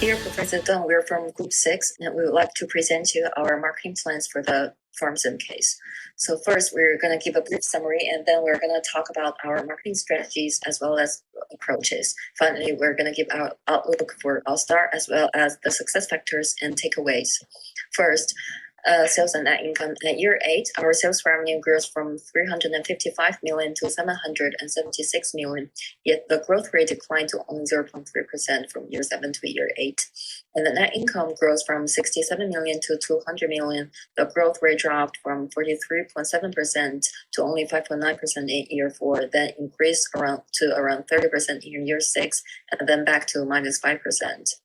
Here for Presentation, we're from Group 6, and we would like to present you our marketing plans for the PharmaSim case. So first, we're going to give a brief summary, and then we're going to talk about our marketing strategies as well as approaches. Finally, we're going to give our outlook for All-Star as well as the success factors and takeaways. First, sales and net income. At year 8, our sales revenue grows from 355 million to 776 million, yet the growth rate declined to only 0.3% from year 7 to year 8. And the net income grows from 67 million to 200 million. The growth rate dropped from 43.7% to only 5.9% in year 4, then increased around 30% in year 6, and then back to minus 5%.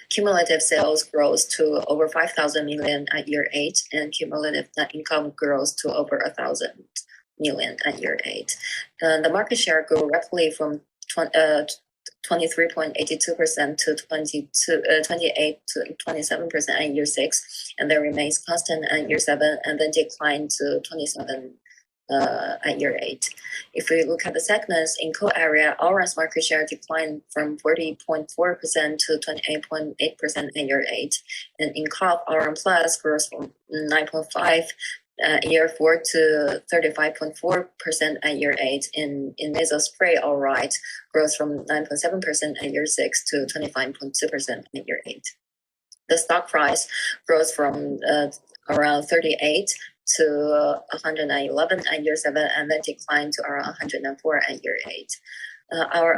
Cumulative sales grows to over 5,000 million at year 8, and cumulative net income grows to over 1,000 million at year 8. The market share grew rapidly from 23.82% to 28 to 27% at year 6, and then remains constant at year 7, and then declined to 27 at year 8. If we look at the segments, in cold area, Aura's market share declined from 40.4% to 28.8% at year 8. And in cough, Aura Plus grows from 9.5% at year 4 to 35.4% at year 8. In nasal spray, Alright grows from 9.7% at year 6 to 25.2% at year 8. The stock price grows from around 38 to 111 at year 7, and then declined to around 104 at year 8. Our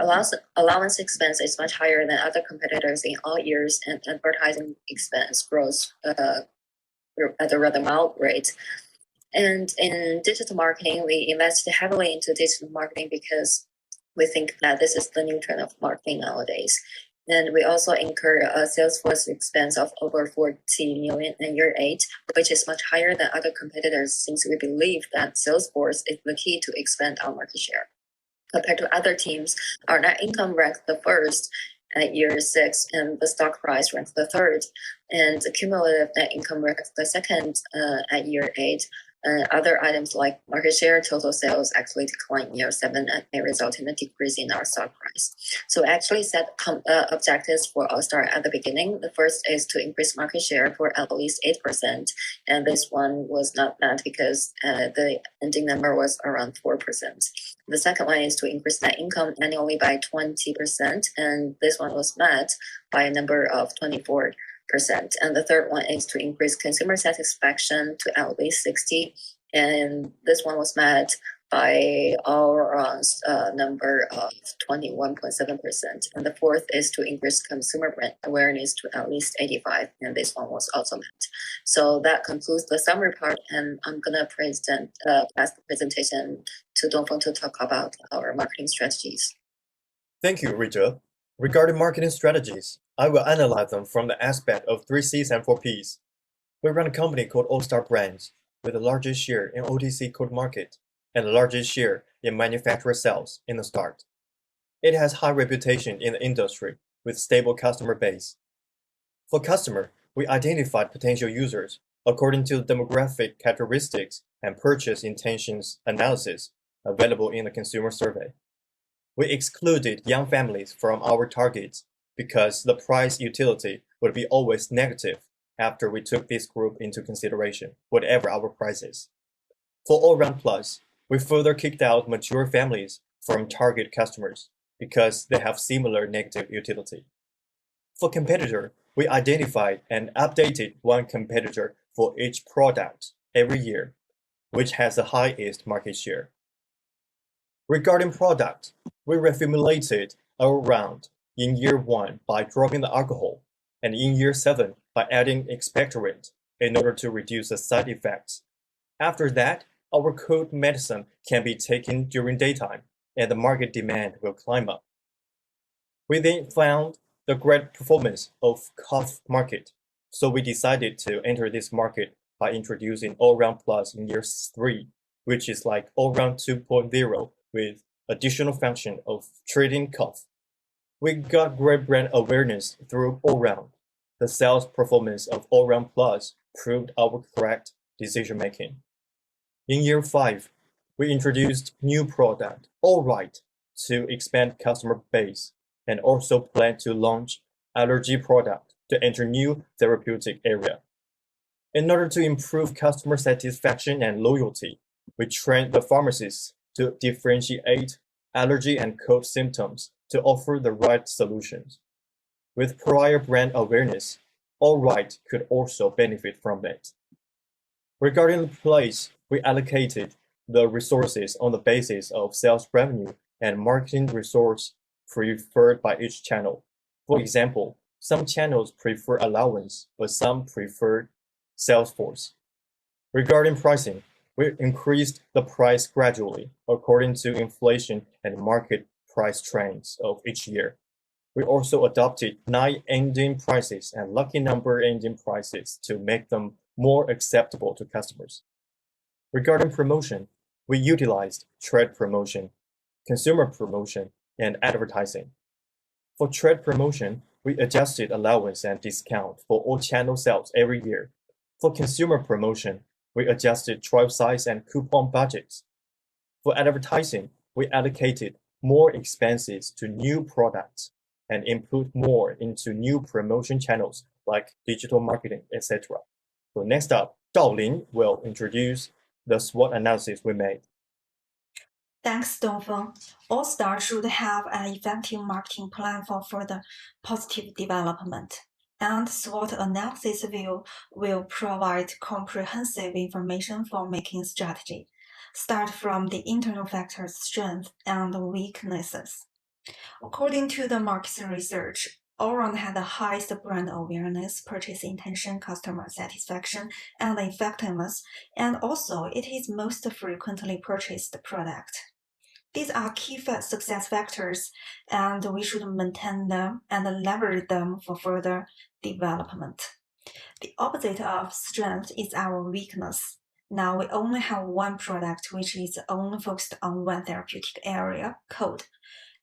allowance expense is much higher than other competitors in all years, and advertising expense grows at a rather mild rate. And in digital marketing, we invest heavily into digital marketing because we think that this is the new trend of marketing nowadays. And we also incur a sales force expense of over 40 million in year 8, which is much higher than other competitors since we believe that sales force is the key to expand our market share. Compared to other teams, our net income ranked the first at year 6, and the stock price ranked the third, and the cumulative net income ranked the second at year 8. Other items like market share, total sales actually declined in year 7 and may result in a decrease in our stock price. So we actually set objectives for All-Star at the beginning. The first is to increase market share for at least 8%, and this one was not met because the ending number was around 4%. The second one is to increase net income annually by 20%, and this one was met by a number of 24%. And the third one is to increase consumer satisfaction to at least 60, and this one was met by our number of 21.7%. And the fourth is to increase consumer brand awareness to at least 85, and this one was also met. So that concludes the summary part, and I'm gonna pass the presentation to Dongfeng to talk about our marketing strategies. Thank you, Rita. Regarding marketing strategies, I will analyze them from the aspect of 3 C's and 4 P's. We run a company called All-Star Brands with the largest share in OTC cold market and the largest share in manufacturer sales in the start. It has high reputation in the industry with stable customer base. For customer, we identified potential users according to demographic characteristics and purchase intentions analysis available in the consumer survey. We excluded young families from our targets because the price utility would be always negative after we took this group into consideration, whatever our price is. For All-Round Plus, we further kicked out mature families from target customers because they have similar negative utility. For competitor, we identified and updated one competitor for each product every year, which has the highest market share. Regarding product, we reformulated our round in year 1 by dropping the alcohol, and in year 7 by adding expectorant in order to reduce the side effects. After that, our cold medicine can be taken during daytime, and the market demand will climb up. We then found the great performance of cough market, so we decided to enter this market by introducing All-Round Plus in year 3, which is like All-Round 2.0 with additional function of treating cough. We got great brand awareness through All-Round. The sales performance of All-Round Plus proved our correct decision making. In year 5, we introduced new product, Alright, to expand customer base, and also plan to launch allergy product to enter new therapeutic area. In order to improve customer satisfaction and loyalty, we train the pharmacists to differentiate allergy and cold symptoms to offer the right solutions. With prior brand awareness, all right could also benefit from it. Regarding the place, we allocated the resources on the basis of sales revenue and marketing resource preferred by each channel. For example, some channels prefer allowance, but some prefer sales force. Regarding pricing, we increased the price gradually according to inflation and market price trends of each year. We also adopted 9 ending prices and lucky number ending prices to make them more acceptable to customers. Regarding promotion, we utilized trade promotion, consumer promotion, and advertising. For trade promotion, we adjusted allowance and discount for all channel sales every year. For consumer promotion, we adjusted trial size and coupon budgets. For advertising, we allocated more expenses to new products and input more into new promotion channels like digital marketing, etc. So next up, Zhaolin will introduce the SWOT analysis we made. Thanks, Dongfeng. All stars should have an effective marketing plan for further positive development. And SWOT analysis will provide comprehensive information for making strategy. Start from the internal factors, strengths, and weaknesses. According to the market research, Allround had the highest brand awareness, purchase intention, customer satisfaction, and effectiveness, and also it is most frequently purchased product. These are key success factors, and we should maintain them and leverage them for further development. The opposite of strength is our weakness. Now we only have one product which is only focused on one therapeutic area, cold,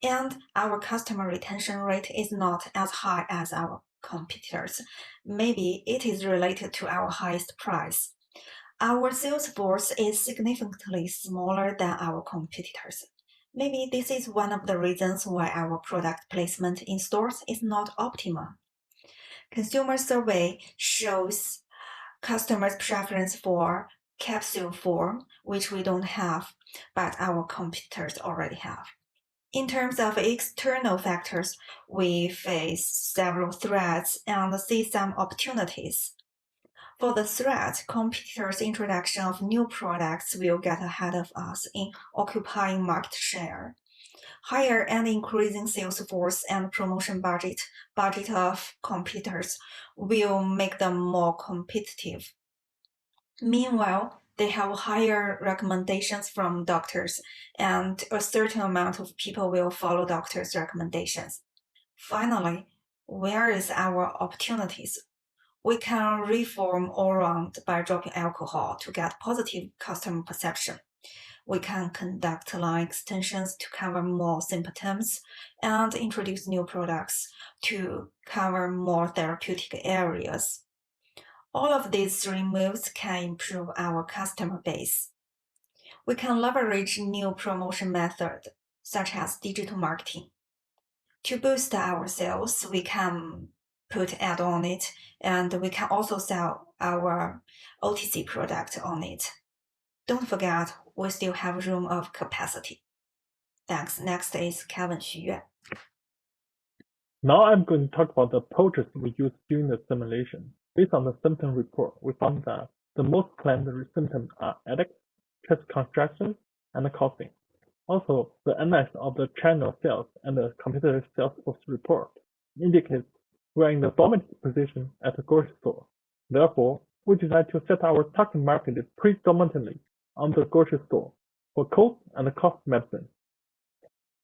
and our customer retention rate is not as high as our competitors. Maybe it is related to our highest price. Our sales force is significantly smaller than our competitors. Maybe this is one of the reasons why our product placement in stores is not optimal. Consumer survey shows customers' preference for capsule form, which we don't have, but our competitors already have. In terms of external factors, we face several threats and see some opportunities. For the threat, competitors' introduction of new products will get ahead of us in occupying market share. Higher and increasing sales force and promotion budget of competitors will make them more competitive. Meanwhile, they have higher recommendations from doctors, and a certain amount of people will follow doctors' recommendations. Finally, where is our opportunities? We can reform Allround by dropping alcohol to get positive customer perception. We can conduct line extensions to cover more symptoms and introduce new products to cover more therapeutic areas. All of these 3 moves can improve our customer base. We can leverage new promotion methods, such as digital marketing. To boost our sales, we can put ad on it, and we can also sell our OTC product on it. Don't forget, we still have room of capacity. Thanks. Next is Kevin Xu. Now I'm going to talk about the approaches we used during the simulation. Based on the symptom report, we found that the most claimed symptoms are headache, chest contraction, and coughing. Also, the NS of the channel sales and the competitor sales force report indicates we are in the dominant position at the grocery store. Therefore, we decided to set our target market predominantly on the grocery store for cold and cough medicine.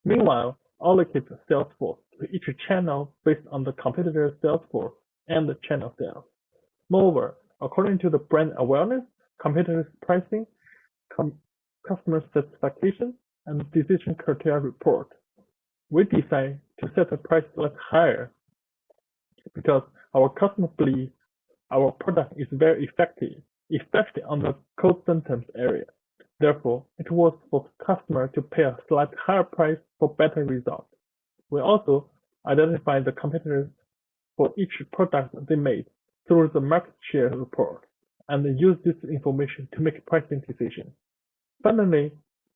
Meanwhile, allocate the sales force to each channel based on the competitor's sales force and the channel sales. Moreover, according to the brand awareness, competitors' pricing, customer satisfaction, and decision criteria report, we decide to set the price slightly higher because our customers believe our product is very effective, especially on the cold symptoms area. Therefore, it was for the customer to pay a slightly higher price for better results. We also identify the competitors' for each product they made through the market share report and use this information to make pricing decisions. Finally,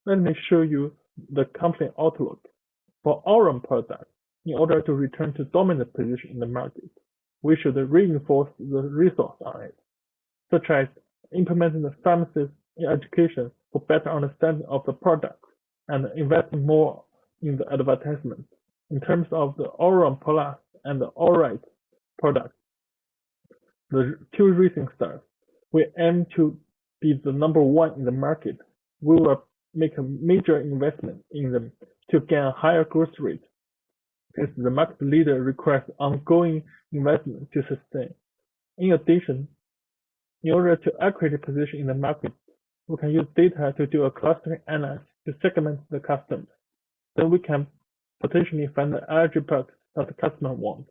let me show you the company outlook. For our product, in order to return to dominant position in the market, we should reinforce the resource on it, such as implementing the pharmacists in education for better understanding of the product and investing more in the advertisement. In terms of the Auron Plus and the Aurite products, the two rising stars, we aim to be the number one in the market. We will make a major investment in them to gain a higher growth rate, as the market leader requires ongoing investment to sustain. In addition, in order to accurately position in the market, we can use data to do a clustering analysis to segment the customers. Then we can potentially find the attributes that the customer wants.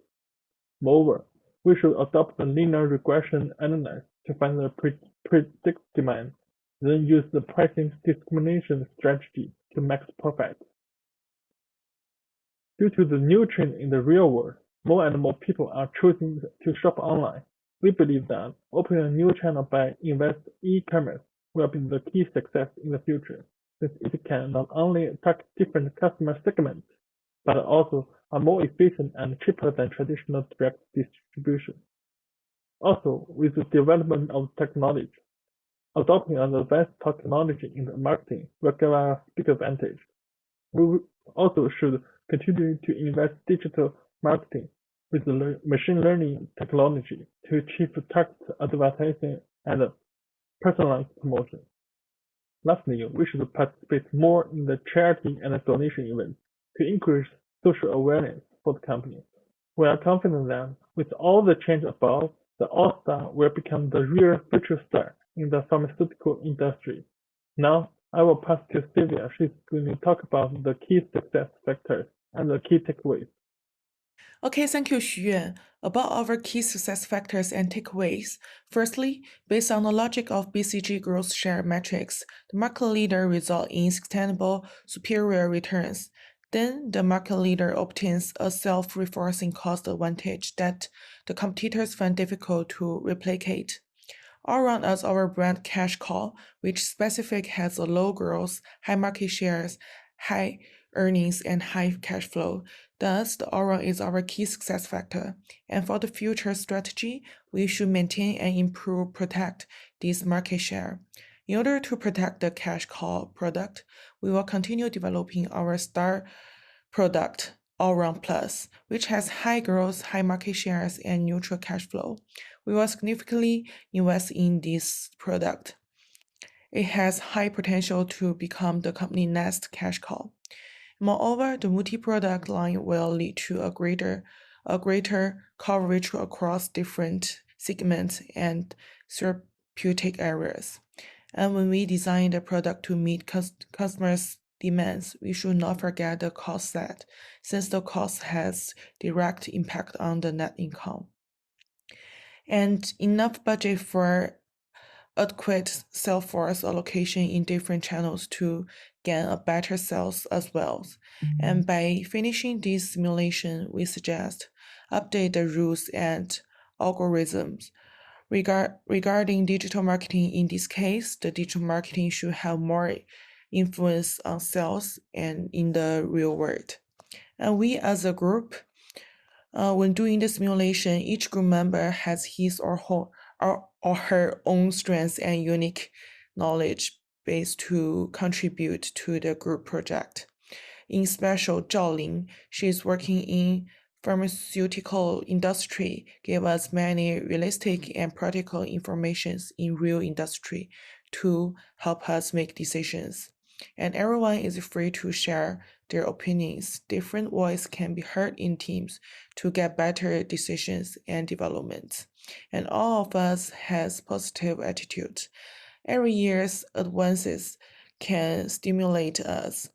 Moreover, we should adopt the linear regression analysis to find the predict demand, then use the pricing discrimination strategy to max profit. Due to the new trend in the real world, more and more people are choosing to shop online. We believe that opening a new channel by invest e-commerce will be the key success in the future, since it can not only target different customer segments, but also are more efficient and cheaper than traditional direct distribution. Also, with the development of technology, adopting an advanced technology in the marketing will give us a big advantage. We also should continue to invest digital marketing with the machine learning technology to achieve targeted advertising and personalized promotion. Lastly, we should participate more in the charity and donation events to increase social awareness for the company. We are confident that with all the change above, the All-Star will become the real future star in the pharmaceutical industry. Now, I will pass to Sylvia. She's going to talk about the key success factors and the key takeaways. Okay, thank you, Xu Yuan. About our key success factors and takeaways. Firstly, based on the logic of BCG growth share metrics, the market leader results in sustainable superior returns. Then the market leader obtains a self-reinforcing cost advantage that the competitors find difficult to replicate. Auron as our brand cash cow, which specific has a low growth, high market shares, high earnings, and high cash flow. Thus, the Auron is our key success factor. And for the future strategy, we should maintain and protect this market share. In order to protect the cash cow product, we will continue developing our star product, Auron Plus, which has high growth, high market shares, and neutral cash flow. We will significantly invest in this product. It has high potential to become the company's next cash cow. Moreover, the multi-product line will lead to a greater coverage across different segments and therapeutic areas. And when we design the product to meet customers' demands, we should not forget the cost side, since the cost has direct impact on the net income. And enough budget for adequate sales force allocation in different channels to gain a better sales as well. And by finishing this simulation, we suggest update the rules and algorithms. Regarding digital marketing, in this case, the digital marketing should have more influence on sales and in the real world. And we as a group, when doing the simulation, each group member has his or her own strengths and unique knowledge base to contribute to the group project. In special, Zhao Ling, she is working in pharmaceutical industry, gave us many realistic and practical informations in real industry to help us make decisions. And everyone is free to share their opinions. Different voices can be heard in teams to get better decisions and development. And all of us has positive attitude. Every year's advances can stimulate us.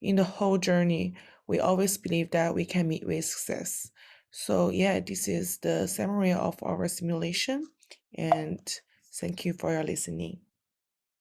In the whole journey, we always believe that we can meet with success. So yeah, this is the summary of our simulation, and thank you for your listening.